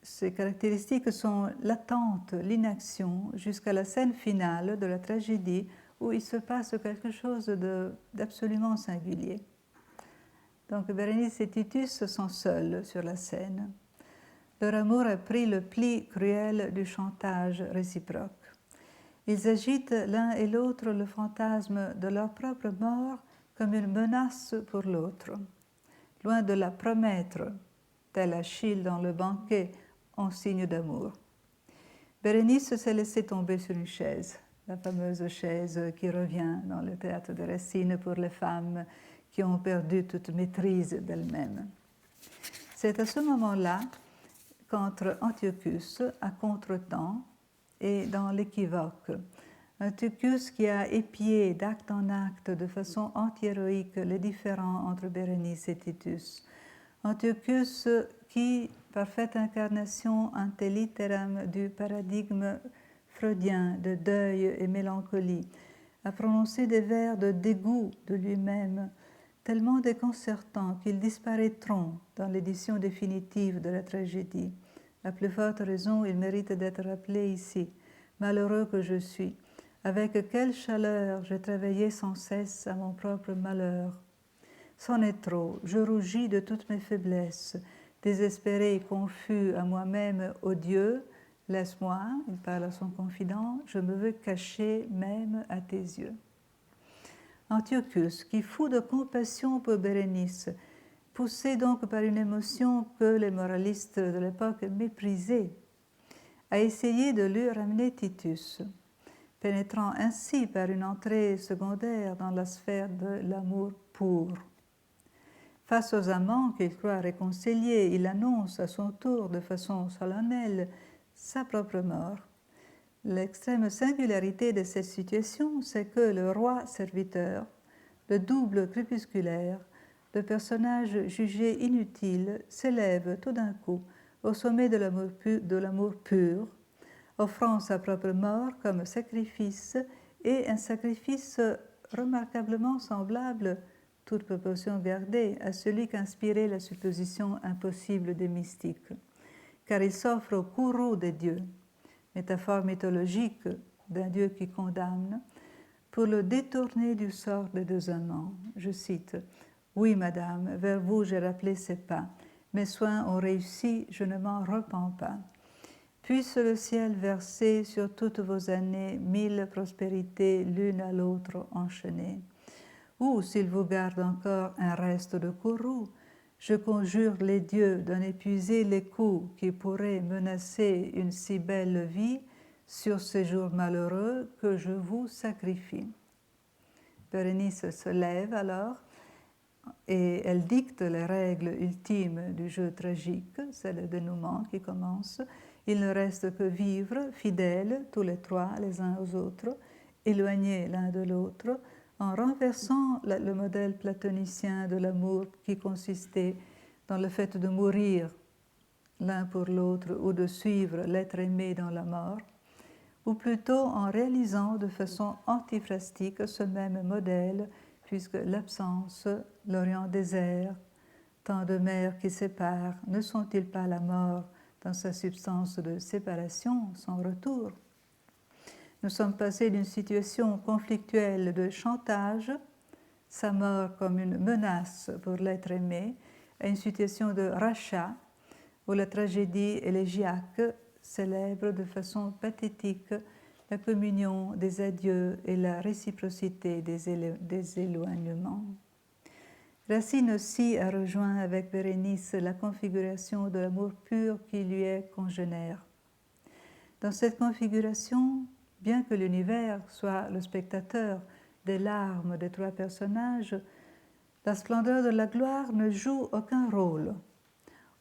ces caractéristiques sont l'attente, l'inaction, jusqu'à la scène finale de la tragédie où il se passe quelque chose d'absolument singulier. Donc, Bérénice et Titus sont seuls sur la scène. Leur amour a pris le pli cruel du chantage réciproque. Ils agitent l'un et l'autre le fantasme de leur propre mort comme une menace pour l'autre. Loin de la promettre, tel Achille dans le banquet, en signe d'amour. Bérénice s'est laissée tomber sur une chaise, la fameuse chaise qui revient dans le théâtre de Racine pour les femmes qui ont perdu toute maîtrise d'elles-mêmes. C'est à ce moment-là qu'entre Antiochus à contretemps et dans l'équivoque. Antiochus qui a épié d'acte en acte de façon anti-héroïque les différends entre Bérénice et Titus. Antiochus qui, parfaite incarnation ante litteram du paradigme freudien de deuil et mélancolie, a prononcé des vers de dégoût de lui-même, tellement déconcertants qu'ils disparaîtront dans l'édition définitive de la tragédie. À plus forte raison, il mérite d'être rappelé ici. Malheureux que je suis, avec quelle chaleur j'ai travaillé sans cesse à mon propre malheur. C'en est trop, je rougis de toutes mes faiblesses, désespéré et confus à moi-même odieux, Laisse-moi, il parle à son confident, je me veux cacher même à tes yeux. Antiochus, qui fou de compassion pour Bérénice, poussé donc par une émotion que les moralistes de l'époque méprisaient, a essayé de lui ramener Titus, pénétrant ainsi par une entrée secondaire dans la sphère de l'amour pur. Face aux amants qu'il croit réconciliés, il annonce à son tour de façon solennelle sa propre mort. L'extrême singularité de cette situation, c'est que le roi serviteur, le double crépusculaire, le personnage jugé inutile, s'élève tout d'un coup au sommet de l'amour pur, offrant sa propre mort comme sacrifice, et un sacrifice remarquablement semblable, toute proportion gardée, à celui qu'inspirait la supposition impossible des mystiques, car il s'offre au courroux des dieux, métaphore mythologique d'un Dieu qui condamne, pour le détourner du sort des deux amants. Je cite, « Oui, madame, vers vous j'ai rappelé ces pas. Mes soins ont réussi, je ne m'en repens pas. Puisse le ciel verser sur toutes vos années 1000 prospérités l'une à l'autre enchaînées. Ou, s'il vous garde encore un reste de courroux, je conjure les dieux d'en épuiser les coups qui pourraient menacer une si belle vie sur ces jours malheureux que je vous sacrifie. » Bérénice se lève alors et elle dicte les règles ultimes du jeu tragique, c'est le dénouement qui commence. Il ne reste que vivre fidèles tous les trois les uns aux autres, éloignés l'un de l'autre, en renversant le modèle platonicien de l'amour qui consistait dans le fait de mourir l'un pour l'autre ou de suivre l'être aimé dans la mort, ou plutôt en réalisant de façon antiphrastique ce même modèle, puisque l'absence, l'Orient désert, tant de mers qui séparent, ne sont-ils pas la mort dans sa substance de séparation sans retour? Nous sommes passés d'une situation conflictuelle de chantage, sa mort comme une menace pour l'être aimé, à une situation de rachat, où la tragédie élégiaque célèbre de façon pathétique la communion des adieux et la réciprocité des éloignements. Racine aussi a rejoint avec Bérénice la configuration de l'amour pur qui lui est congénère. Dans cette configuration, bien que l'univers soit le spectateur des larmes des trois personnages, la splendeur de la gloire ne joue aucun rôle,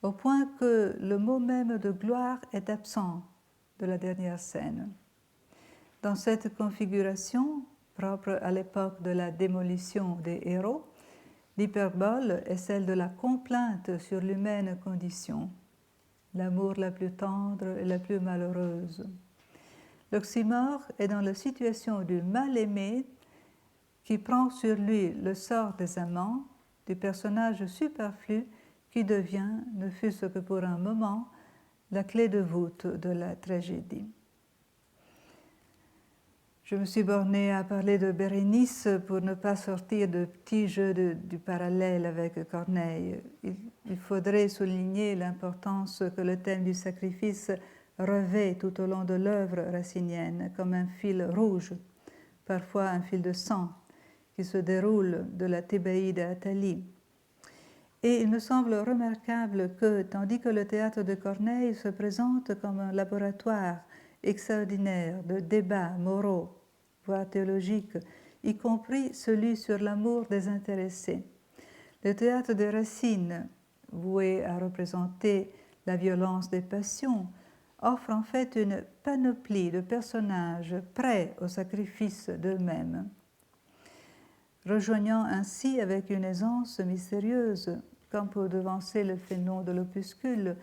au point que le mot même de gloire est absent de la dernière scène. Dans cette configuration, propre à l'époque de la démolition des héros, l'hyperbole est celle de la complainte sur l'humaine condition, l'amour la plus tendre et la plus malheureuse. L'oxymore est dans la situation du mal-aimé qui prend sur lui le sort des amants, du personnage superflu qui devient, ne fût-ce que pour un moment, la clé de voûte de la tragédie. Je me suis bornée à parler de Bérénice pour ne pas sortir de petits jeux du parallèle avec Corneille. Il faudrait souligner l'importance que le thème du sacrifice revêt tout au long de l'œuvre racinienne comme un fil rouge, parfois un fil de sang, qui se déroule de la Thébaïde à Athalie. Et il me semble remarquable que, tandis que le théâtre de Corneille se présente comme un laboratoire extraordinaire de débats moraux, voire théologiques, y compris celui sur l'amour désintéressé, le théâtre de Racine, voué à représenter la violence des passions, offre en fait une panoplie de personnages prêts au sacrifice d'eux-mêmes, rejoignant ainsi avec une aisance mystérieuse, comme pour devancer le fénon de l'opuscule,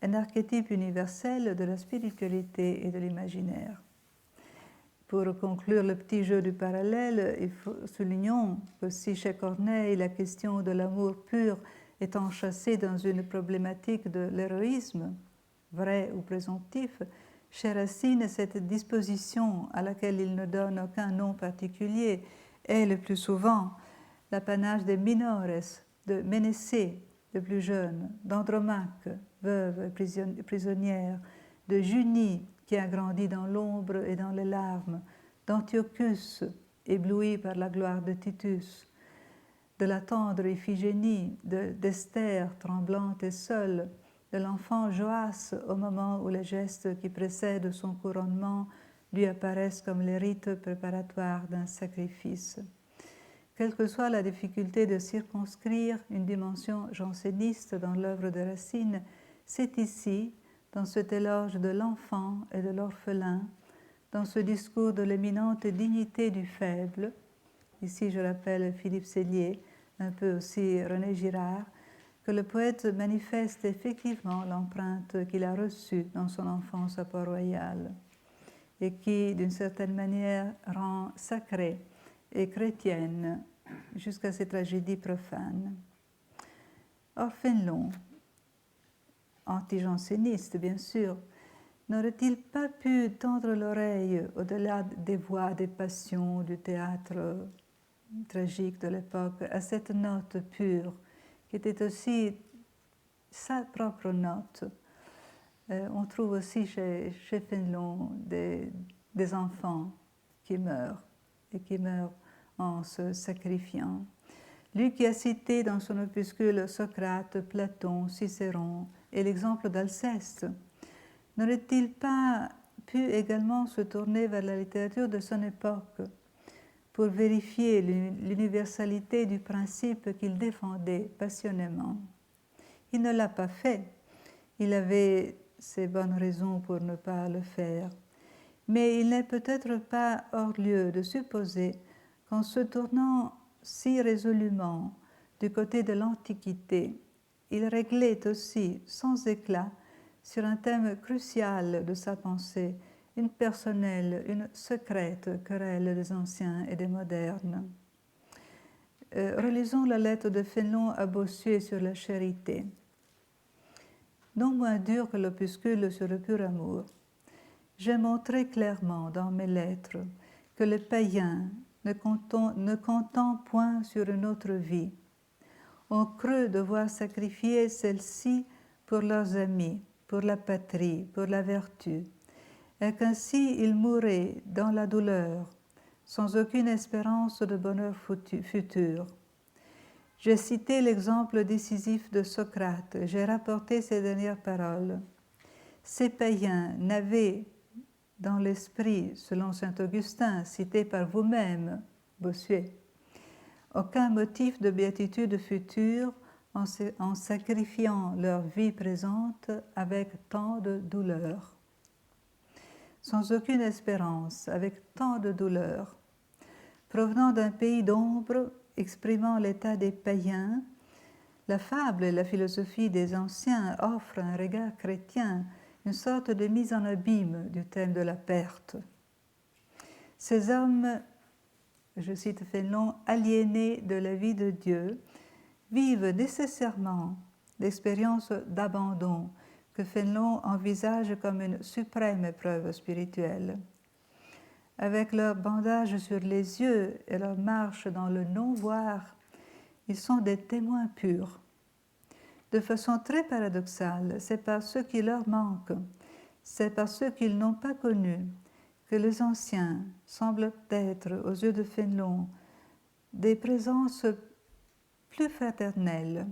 un archétype universel de la spiritualité et de l'imaginaire. Pour conclure le petit jeu du parallèle, soulignons que si chez Corneille la question de l'amour pur est enchâssée dans une problématique de l'héroïsme, vrai ou présomptif, chez Racine, cette disposition à laquelle il ne donne aucun nom particulier est le plus souvent l'apanage des minores, de Ménécée, le plus jeune, d'Andromaque, veuve et prisonnière, de Junie, qui a grandi dans l'ombre et dans les larmes, d'Antiochus, ébloui par la gloire de Titus, de la tendre Iphigénie, d'Esther, tremblante et seule, de l'enfant Joas au moment où les gestes qui précèdent son couronnement lui apparaissent comme les rites préparatoires d'un sacrifice. Quelle que soit la difficulté de circonscrire une dimension janséniste dans l'œuvre de Racine, c'est ici, dans cet éloge de l'enfant et de l'orphelin, dans ce discours de l'éminente dignité du faible, ici je rappelle Philippe Sellier, un peu aussi René Girard, que le poète manifeste effectivement l'empreinte qu'il a reçue dans son enfance à Port-Royal et qui, d'une certaine manière, rend sacrée et chrétienne jusqu'à ces tragédies profanes. Or, Fénelon, anti-janséniste bien sûr, n'aurait-il pas pu tendre l'oreille au-delà des voix, des passions, du théâtre tragique de l'époque, à cette note pure, qui était aussi sa propre note? On trouve aussi chez Fénelon des enfants qui meurent, et qui meurent en se sacrifiant. Lui qui a cité dans son opuscule Socrate, Platon, Cicéron et l'exemple d'Alceste, n'aurait-il pas pu également se tourner vers la littérature de son époque pour vérifier l'universalité du principe qu'il défendait passionnément? Il ne l'a pas fait. Il avait ses bonnes raisons pour ne pas le faire. Mais il n'est peut-être pas hors lieu de supposer qu'en se tournant si résolument du côté de l'Antiquité, il réglait aussi, sans éclat, sur un thème crucial de sa pensée, une personnelle, une secrète querelle des anciens et des modernes. Relisons la lettre de Fénelon à Bossuet sur la charité. Non moins dur que l'opuscule sur le pur amour, j'ai montré clairement dans mes lettres que les païens, ne comptant point sur une autre vie, ont cru devoir sacrifier celle-ci pour leurs amis, pour la patrie, pour la vertu, et qu'ainsi ils mouraient dans la douleur, sans aucune espérance de bonheur futur. J'ai cité l'exemple décisif de Socrate, j'ai rapporté ces dernières paroles. Ces païens n'avaient, dans l'esprit, selon saint Augustin, cité par vous-même, Bossuet, aucun motif de béatitude future en sacrifiant leur vie présente avec tant de douleur. Sans aucune espérance, avec tant de douleur. Provenant d'un pays d'ombre, exprimant l'état des païens, la fable et la philosophie des anciens offrent un regard chrétien, une sorte de mise en abîme du thème de la perte. Ces hommes, je cite Fénelon, aliénés de la vie de Dieu, vivent nécessairement l'expérience d'abandon que Fénelon envisage comme une suprême épreuve spirituelle. Avec leur bandage sur les yeux et leur marche dans le non-voir, ils sont des témoins purs. De façon très paradoxale, c'est par ce qui leur manque, c'est par ceux qu'ils n'ont pas connus, que les anciens semblent être, aux yeux de Fénelon, des présences plus fraternelles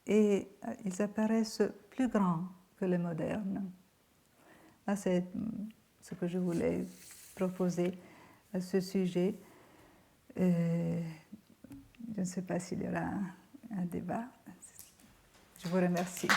et ils apparaissent plus grands que les modernes. Là, c'est ce que je voulais proposer à ce sujet. Je ne sais pas s'il y aura un débat. Je vous remercie.